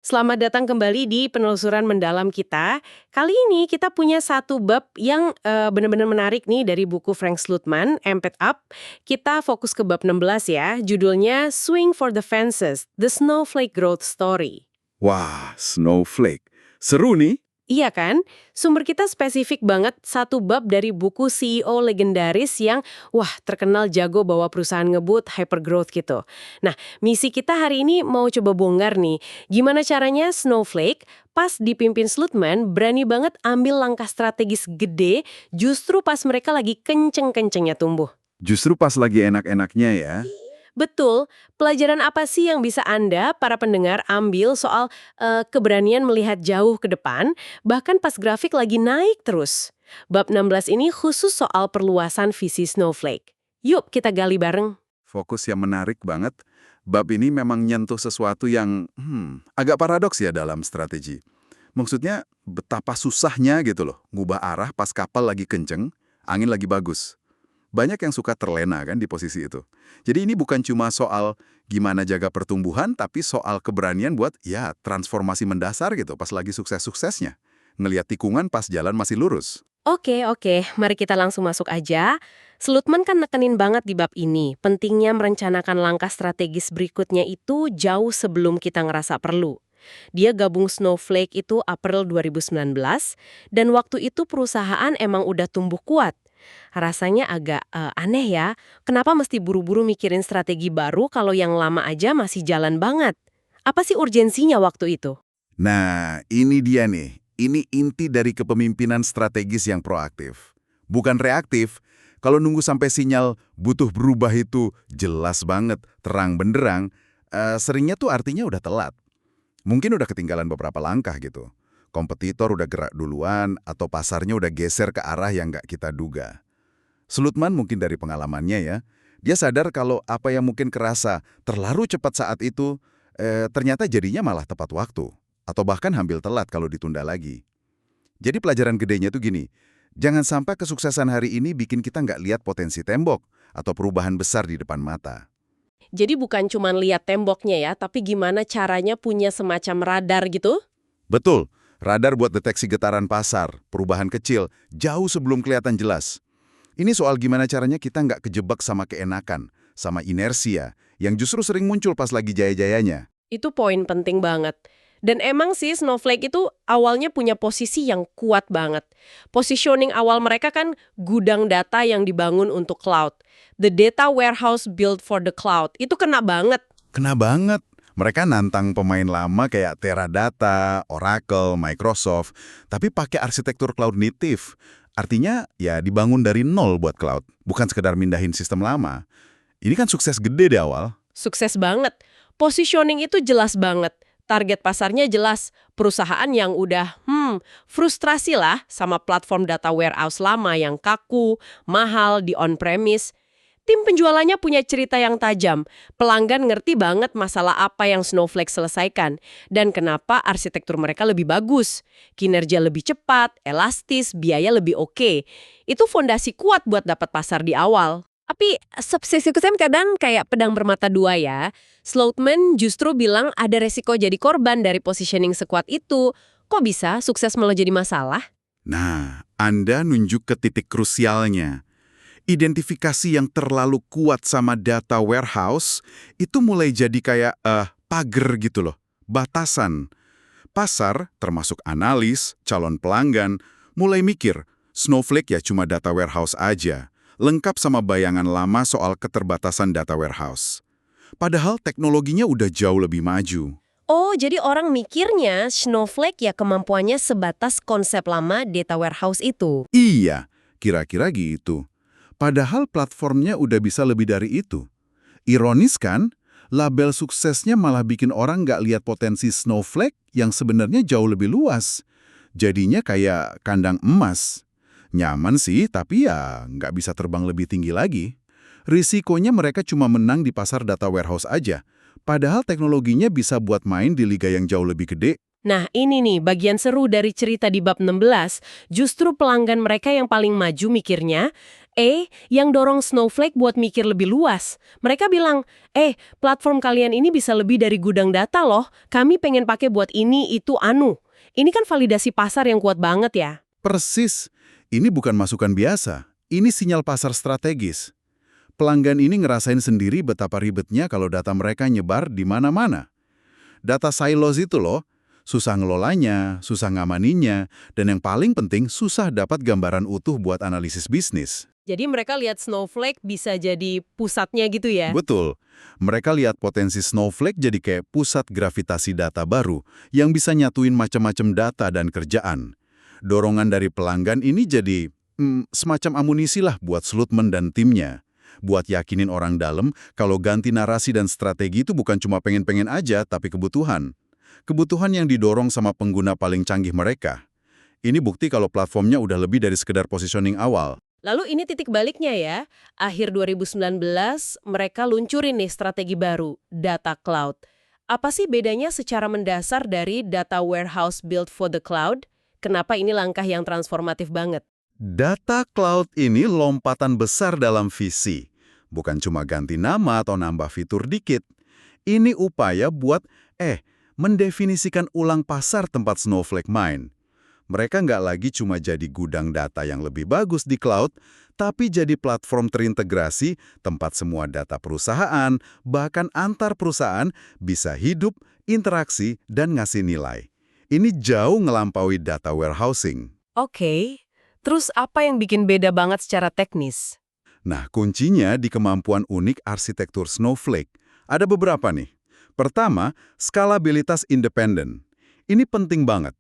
Selamat datang kembali di penelusuran mendalam kita. Kali ini kita punya satu bab yang benar-benar menarik nih dari buku Frank Slootman, Amped Up. Kita fokus ke bab 16 ya, judulnya Swing for the Fences, The Snowflake Growth Story. Wah, Snowflake. Seru nih. Iya kan? Sumber kita spesifik banget satu bab dari buku CEO legendaris yang, wah, terkenal jago bawa perusahaan ngebut hypergrowth gitu. Nah, misi kita hari ini mau coba bongkar nih, gimana caranya Snowflake pas dipimpin Slootman berani banget ambil langkah strategis gede justru pas mereka lagi kenceng-kencengnya tumbuh. Justru pas lagi enak-enaknya ya. Betul, pelajaran apa sih yang bisa Anda, para pendengar, ambil soal keberanian melihat jauh ke depan, bahkan pas grafik lagi naik terus? Bab 16 ini khusus soal perluasan visi Snowflake. Yuk kita gali bareng. Fokus yang menarik banget. Bab ini memang nyentuh sesuatu yang agak paradoks ya dalam strategi. Maksudnya betapa susahnya gitu loh, ngubah arah pas kapal lagi kenceng, angin lagi bagus. Banyak yang suka terlena kan di posisi itu. Jadi ini bukan cuma soal gimana jaga pertumbuhan, tapi soal keberanian buat ya transformasi mendasar gitu pas lagi sukses-suksesnya. Ngelihat tikungan pas jalan masih lurus. Oke, mari kita langsung masuk aja. Slootman kan nekenin banget di bab ini, pentingnya merencanakan langkah strategis berikutnya itu jauh sebelum kita ngerasa perlu. Dia gabung Snowflake itu April 2019, dan waktu itu perusahaan emang udah tumbuh kuat. Rasanya agak aneh ya, kenapa mesti buru-buru mikirin strategi baru kalau yang lama aja masih jalan banget? Apa sih urgensinya waktu itu? Nah, ini dia nih. Ini inti dari kepemimpinan strategis yang proaktif. Bukan reaktif. Kalau nunggu sampai sinyal butuh berubah itu jelas banget, terang benderang, seringnya tuh artinya udah telat. Mungkin udah ketinggalan beberapa langkah gitu. Kompetitor udah gerak duluan, atau pasarnya udah geser ke arah yang nggak kita duga. Slootman mungkin dari pengalamannya ya, dia sadar kalau apa yang mungkin kerasa terlalu cepat saat itu, ternyata jadinya malah tepat waktu. Atau bahkan hampir telat kalau ditunda lagi. Jadi pelajaran gedenya tuh gini, jangan sampai kesuksesan hari ini bikin kita nggak lihat potensi tembok atau perubahan besar di depan mata. Jadi bukan cuma lihat temboknya ya, tapi gimana caranya punya semacam radar gitu? Betul, radar buat deteksi getaran pasar, perubahan kecil, jauh sebelum kelihatan jelas. Ini soal gimana caranya kita nggak kejebak sama keenakan, sama inersia, yang justru sering muncul pas lagi jaya-jayanya. Itu poin penting banget. Dan emang sih Snowflake itu awalnya punya posisi yang kuat banget. Positioning awal mereka kan gudang data yang dibangun untuk cloud. The data warehouse built for the cloud. Itu kena banget. Kena banget. Mereka nantang pemain lama kayak Teradata, Oracle, Microsoft, tapi pakai arsitektur cloud native. Artinya ya dibangun dari nol buat cloud, bukan sekedar mindahin sistem lama. Ini kan sukses gede di awal. Sukses banget. Positioning itu jelas banget. Target pasarnya jelas. Perusahaan yang udah, frustrasi lah sama platform data warehouse lama yang kaku, mahal, di on-premise. Tim penjualannya punya cerita yang tajam. Pelanggan ngerti banget masalah apa yang Snowflake selesaikan. Dan kenapa arsitektur mereka lebih bagus. Kinerja lebih cepat, elastis, biaya lebih oke. Itu fondasi kuat buat dapat pasar di awal. Tapi subsistem kadang kayak pedang bermata dua ya. Slootman justru bilang ada resiko jadi korban dari positioning sekuat itu. Kok bisa sukses malah jadi masalah? Nah, Anda nunjuk ke titik krusialnya. Identifikasi yang terlalu kuat sama data warehouse itu mulai jadi kayak pagar gitu loh, batasan. Pasar, termasuk analis, calon pelanggan, mulai mikir, Snowflake ya cuma data warehouse aja, lengkap sama bayangan lama soal keterbatasan data warehouse. Padahal teknologinya udah jauh lebih maju. Oh, jadi orang mikirnya Snowflake ya kemampuannya sebatas konsep lama data warehouse itu. Iya, kira-kira gitu. Padahal platformnya udah bisa lebih dari itu. Ironis kan, label suksesnya malah bikin orang nggak lihat potensi Snowflake yang sebenarnya jauh lebih luas. Jadinya kayak kandang emas. Nyaman sih, tapi ya nggak bisa terbang lebih tinggi lagi. Risikonya mereka cuma menang di pasar data warehouse aja. Padahal teknologinya bisa buat main di liga yang jauh lebih gede. Nah, ini nih bagian seru dari cerita di bab 16. Justru pelanggan mereka yang paling maju mikirnya, yang dorong Snowflake buat mikir lebih luas. Mereka bilang, platform kalian ini bisa lebih dari gudang data loh. Kami pengen pakai buat ini, itu, anu. Ini kan validasi pasar yang kuat banget ya. Persis. Ini bukan masukan biasa. Ini sinyal pasar strategis. Pelanggan ini ngerasain sendiri betapa ribetnya kalau data mereka nyebar di mana-mana. Data silos itu loh, susah ngelolanya, susah ngamaninnya, dan yang paling penting susah dapat gambaran utuh buat analisis bisnis. Jadi mereka lihat Snowflake bisa jadi pusatnya gitu ya? Betul. Mereka lihat potensi Snowflake jadi kayak pusat gravitasi data baru yang bisa nyatuin macam-macam data dan kerjaan. Dorongan dari pelanggan ini jadi semacam amunisi lah buat Slootman dan timnya. Buat yakinin orang dalam kalau ganti narasi dan strategi itu bukan cuma pengen-pengen aja, tapi kebutuhan. Kebutuhan yang didorong sama pengguna paling canggih mereka. Ini bukti kalau platformnya udah lebih dari sekedar positioning awal. Lalu ini titik baliknya ya. Akhir 2019 mereka luncurin nih strategi baru, Data Cloud. Apa sih bedanya secara mendasar dari Data Warehouse Built for the Cloud? Kenapa ini langkah yang transformatif banget? Data Cloud ini lompatan besar dalam visi. Bukan cuma ganti nama atau nambah fitur dikit. Ini upaya buat, mendefinisikan ulang pasar tempat Snowflake main. Mereka nggak lagi cuma jadi gudang data yang lebih bagus di cloud, tapi jadi platform terintegrasi tempat semua data perusahaan, bahkan antar perusahaan, bisa hidup, interaksi, dan ngasih nilai. Ini jauh ngelampaui data warehousing. Oke, terus apa yang bikin beda banget secara teknis? Nah, kuncinya di kemampuan unik arsitektur Snowflake. Ada beberapa nih. Pertama, skalabilitas independen. Ini penting banget.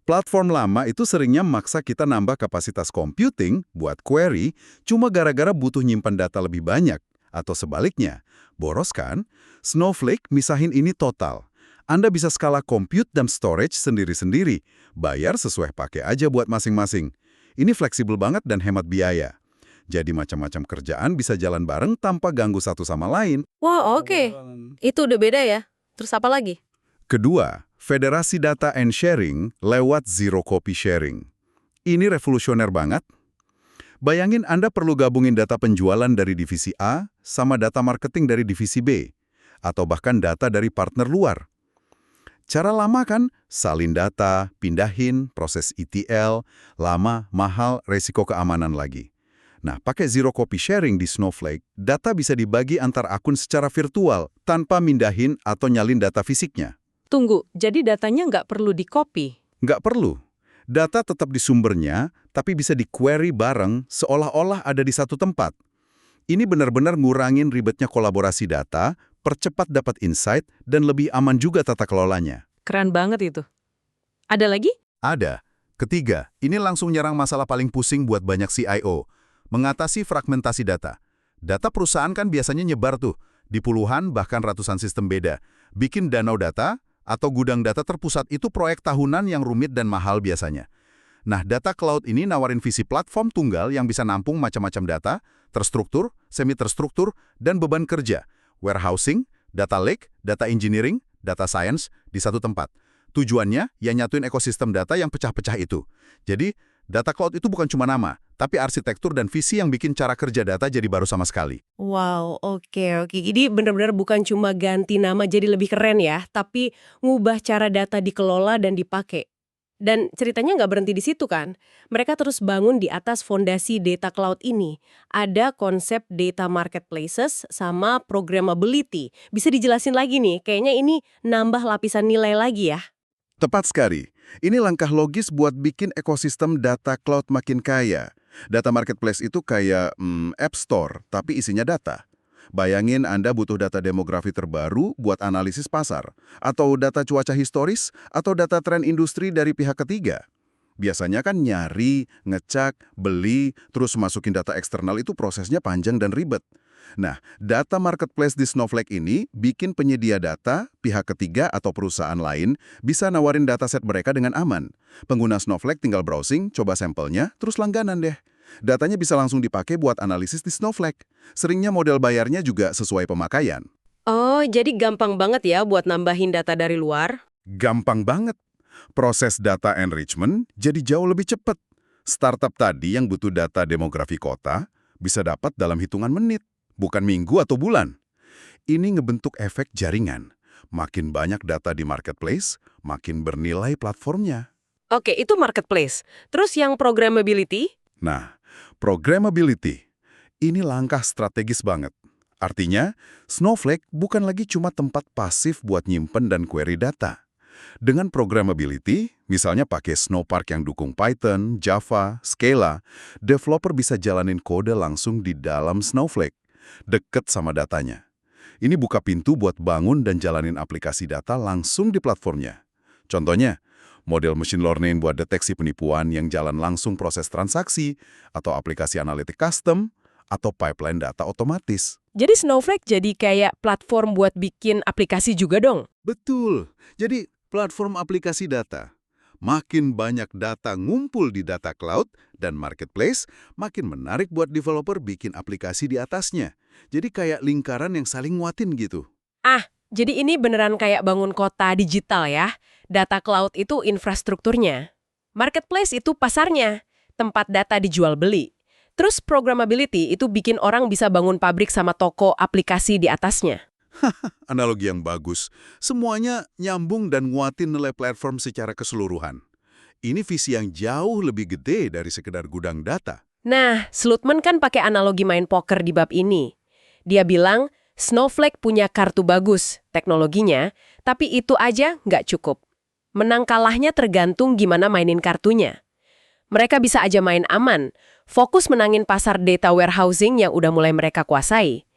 Platform lama itu seringnya maksa kita nambah kapasitas computing buat query cuma gara-gara butuh nyimpan data lebih banyak. Atau sebaliknya, boros kan? Snowflake misahin ini total. Anda bisa skala compute dan storage sendiri-sendiri. Bayar sesuai pakai aja buat masing-masing. Ini fleksibel banget dan hemat biaya. Jadi macam-macam kerjaan bisa jalan bareng tanpa ganggu satu sama lain. Wah, oke. Itu udah beda ya. Terus apa lagi? Kedua, federasi data and sharing lewat zero copy sharing. Ini revolusioner banget. Bayangin Anda perlu gabungin data penjualan dari divisi A sama data marketing dari divisi B. Atau bahkan data dari partner luar. Cara lama kan? Salin data, pindahin, proses ETL, lama, mahal, resiko keamanan lagi. Nah, pakai zero copy sharing di Snowflake, data bisa dibagi antar akun secara virtual tanpa mindahin atau nyalin data fisiknya. Tunggu, jadi datanya nggak perlu di-copy? Nggak perlu. Data tetap di sumbernya, tapi bisa di-query bareng seolah-olah ada di satu tempat. Ini benar-benar ngurangin ribetnya kolaborasi data, percepat dapat insight, dan lebih aman juga tata kelolanya. Keren banget itu. Ada lagi? Ada. Ketiga, ini langsung nyerang masalah paling pusing buat banyak CIO. Mengatasi fragmentasi data. Data perusahaan kan biasanya nyebar tuh, di puluhan bahkan ratusan sistem beda. Bikin danau data atau gudang data terpusat itu proyek tahunan yang rumit dan mahal biasanya. Nah, Data Cloud ini nawarin visi platform tunggal yang bisa nampung macam-macam data, terstruktur, semi-terstruktur, dan beban kerja. Warehousing, data lake, data engineering, data science di satu tempat. Tujuannya, ya nyatuin ekosistem data yang pecah-pecah itu. Jadi, Data Cloud itu bukan cuma nama, tapi arsitektur dan visi yang bikin cara kerja data jadi baru sama sekali. Wow, oke. Jadi benar-benar bukan cuma ganti nama jadi lebih keren ya, tapi ngubah cara data dikelola dan dipakai. Dan ceritanya nggak berhenti di situ kan? Mereka terus bangun di atas fondasi Data Cloud ini. Ada konsep data marketplaces sama programmability. Bisa dijelasin lagi nih, kayaknya ini nambah lapisan nilai lagi ya. Tepat sekali. Ini langkah logis buat bikin ekosistem data cloud makin kaya. Data marketplace itu kayak App Store, tapi isinya data. Bayangin Anda butuh data demografi terbaru buat analisis pasar, atau data cuaca historis, atau data tren industri dari pihak ketiga. Biasanya kan nyari, ngecek, beli, terus masukin data eksternal itu prosesnya panjang dan ribet. Nah, data marketplace di Snowflake ini bikin penyedia data, pihak ketiga atau perusahaan lain bisa nawarin dataset mereka dengan aman. Pengguna Snowflake tinggal browsing, coba sampelnya, terus langganan deh. Datanya bisa langsung dipakai buat analisis di Snowflake. Seringnya model bayarnya juga sesuai pemakaian. Oh, jadi gampang banget ya buat nambahin data dari luar? Gampang banget. Proses data enrichment jadi jauh lebih cepat. Startup tadi yang butuh data demografi kota, bisa dapat dalam hitungan menit, bukan minggu atau bulan. Ini ngebentuk efek jaringan. Makin banyak data di marketplace, makin bernilai platformnya. Oke, itu marketplace. Terus yang programmability? Nah, programmability ini langkah strategis banget. Artinya, Snowflake bukan lagi cuma tempat pasif buat nyimpen dan query data. Dengan programmability, misalnya pakai Snowpark yang dukung Python, Java, Scala, developer bisa jalanin kode langsung di dalam Snowflake, deket sama datanya. Ini buka pintu buat bangun dan jalanin aplikasi data langsung di platformnya. Contohnya, model machine learning buat deteksi penipuan yang jalan langsung proses transaksi, atau aplikasi analitik custom, atau pipeline data otomatis. Jadi Snowflake jadi kayak platform buat bikin aplikasi juga dong? Betul. Jadi, platform aplikasi data. Makin banyak data ngumpul di data cloud dan marketplace, makin menarik buat developer bikin aplikasi di atasnya. Jadi kayak lingkaran yang saling nguatin gitu. Jadi ini beneran kayak bangun kota digital ya? Data cloud itu infrastrukturnya. Marketplace itu pasarnya, tempat data dijual beli. Terus programmability itu bikin orang bisa bangun pabrik sama toko aplikasi di atasnya. Analogi yang bagus. Semuanya nyambung dan nguatin nilai platform secara keseluruhan. Ini visi yang jauh lebih gede dari sekedar gudang data. Nah, Slutman kan pakai analogi main poker di bab ini. Dia bilang, Snowflake punya kartu bagus, teknologinya, tapi itu aja nggak cukup. Menang kalahnya tergantung gimana mainin kartunya. Mereka bisa aja main aman, fokus menangin pasar data warehousing yang udah mulai mereka kuasai.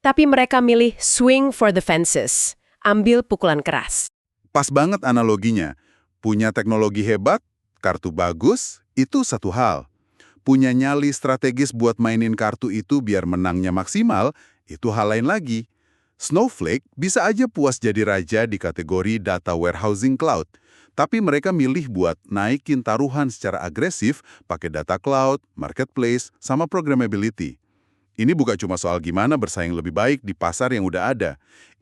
Tapi mereka milih swing for the fences, ambil pukulan keras. Pas banget analoginya. Punya teknologi hebat, kartu bagus, itu satu hal. Punya nyali strategis buat mainin kartu itu biar menangnya maksimal, itu hal lain lagi. Snowflake bisa aja puas jadi raja di kategori data warehousing cloud, tapi mereka milih buat naikin taruhan secara agresif pakai data cloud, marketplace, sama programmability. Ini bukan cuma soal gimana bersaing lebih baik di pasar yang udah ada.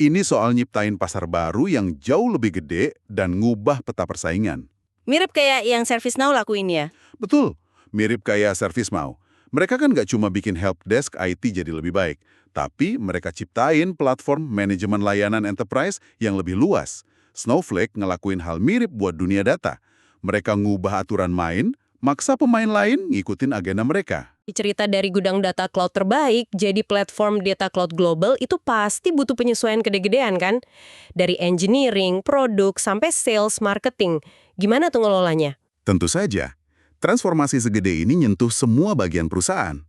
Ini soal nyiptain pasar baru yang jauh lebih gede dan ngubah peta persaingan. Mirip kayak yang ServiceNow lakuin ya? Betul, mirip kayak ServiceNow. Mereka kan nggak cuma bikin helpdesk IT jadi lebih baik, tapi mereka ciptain platform manajemen layanan enterprise yang lebih luas. Snowflake ngelakuin hal mirip buat dunia data. Mereka ngubah aturan main, maksa pemain lain ngikutin agenda mereka. Cerita dari gudang data cloud terbaik jadi platform data cloud global itu pasti butuh penyesuaian gede-gedean kan? Dari engineering, produk, sampai sales, marketing. Gimana tuh ngelolanya? Tentu saja, transformasi segede ini nyentuh semua bagian perusahaan.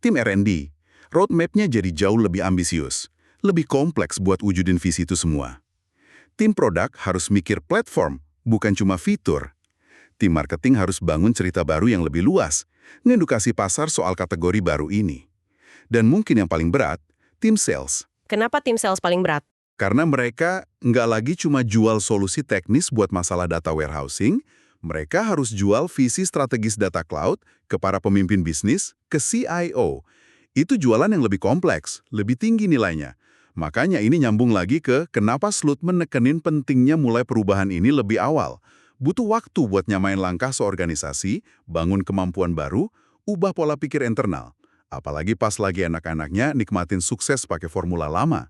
Tim R&D, roadmap-nya jadi jauh lebih ambisius, lebih kompleks buat wujudin visi itu semua. Tim produk harus mikir platform, bukan cuma fitur. Tim marketing harus bangun cerita baru yang lebih luas, ngedukasi pasar soal kategori baru ini. Dan mungkin yang paling berat, tim sales. Kenapa tim sales paling berat? Karena mereka nggak lagi cuma jual solusi teknis buat masalah data warehousing, mereka harus jual visi strategis data cloud ke para pemimpin bisnis, ke CIO. Itu jualan yang lebih kompleks, lebih tinggi nilainya. Makanya ini nyambung lagi ke kenapa Slutman nekenin pentingnya mulai perubahan ini lebih awal. Butuh waktu buat nyamain langkah seorganisasi, bangun kemampuan baru, ubah pola pikir internal. Apalagi pas lagi anak-anaknya nikmatin sukses pakai formula lama.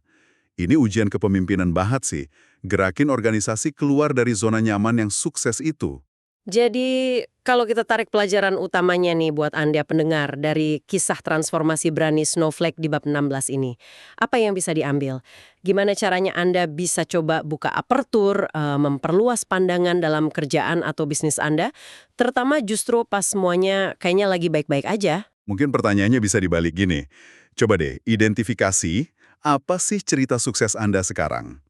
Ini ujian kepemimpinan banget sih, gerakin organisasi keluar dari zona nyaman yang sukses itu. Jadi, kalau kita tarik pelajaran utamanya nih buat Anda pendengar dari kisah transformasi berani Snowflake di bab 16 ini, apa yang bisa diambil? Gimana caranya Anda bisa coba buka apertur, memperluas pandangan dalam kerjaan atau bisnis Anda, terutama justru pas semuanya kayaknya lagi baik-baik aja? Mungkin pertanyaannya bisa dibalik gini. Coba deh, identifikasi apa sih cerita sukses Anda sekarang?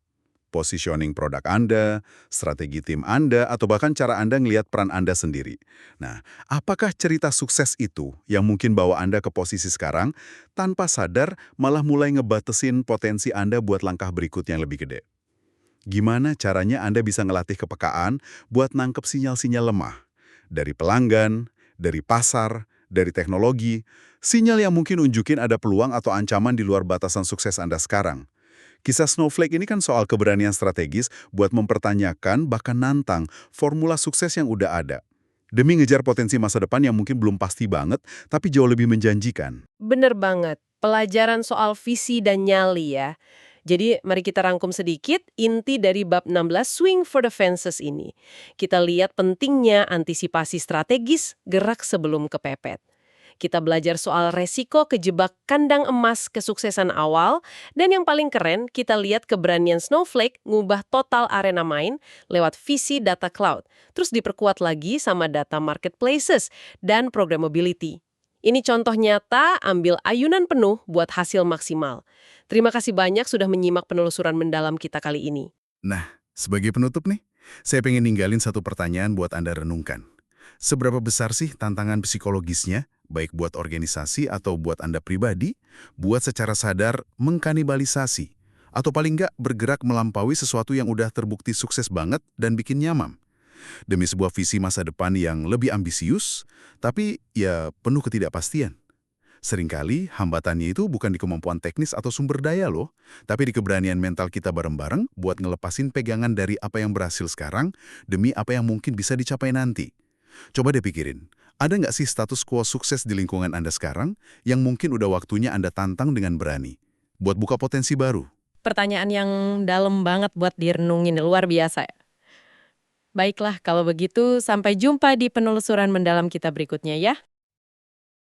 Positioning produk Anda, strategi tim Anda, atau bahkan cara Anda ngelihat peran Anda sendiri. Nah, apakah cerita sukses itu yang mungkin bawa Anda ke posisi sekarang, tanpa sadar malah mulai ngebatesin potensi Anda buat langkah berikut yang lebih gede? Gimana caranya Anda bisa ngelatih kepekaan buat nangkep sinyal-sinyal lemah? Dari pelanggan, dari pasar, dari teknologi, sinyal yang mungkin unjukin ada peluang atau ancaman di luar batasan sukses Anda sekarang. Kisah Snowflake ini kan soal keberanian strategis buat mempertanyakan bahkan nantang formula sukses yang udah ada. Demi ngejar potensi masa depan yang mungkin belum pasti banget, tapi jauh lebih menjanjikan. Bener banget. Pelajaran soal visi dan nyali ya. Jadi mari kita rangkum sedikit inti dari bab 16 Swing for the Fences ini. Kita lihat pentingnya antisipasi strategis gerak sebelum kepepet. Kita belajar soal resiko kejebak kandang emas kesuksesan awal, dan yang paling keren, kita lihat keberanian Snowflake ngubah total arena main lewat visi data cloud, terus diperkuat lagi sama data marketplaces dan programmability. Ini contoh nyata, ambil ayunan penuh buat hasil maksimal. Terima kasih banyak sudah menyimak penelusuran mendalam kita kali ini. Nah, sebagai penutup nih, saya pengen ninggalin satu pertanyaan buat Anda renungkan. Seberapa besar sih tantangan psikologisnya, baik buat organisasi atau buat Anda pribadi, buat secara sadar mengkanibalisasi, atau paling nggak bergerak melampaui sesuatu yang udah terbukti sukses banget dan bikin nyaman? Demi sebuah visi masa depan yang lebih ambisius, tapi ya penuh ketidakpastian. Seringkali hambatannya itu bukan di kemampuan teknis atau sumber daya loh, tapi di keberanian mental kita bareng-bareng buat ngelepasin pegangan dari apa yang berhasil sekarang demi apa yang mungkin bisa dicapai nanti. Coba deh pikirin, ada nggak sih status quo sukses di lingkungan Anda sekarang yang mungkin udah waktunya Anda tantang dengan berani buat buka potensi baru? Pertanyaan yang dalam banget buat direnungin, luar biasa ya. Baiklah, kalau begitu sampai jumpa di penelusuran mendalam kita berikutnya ya.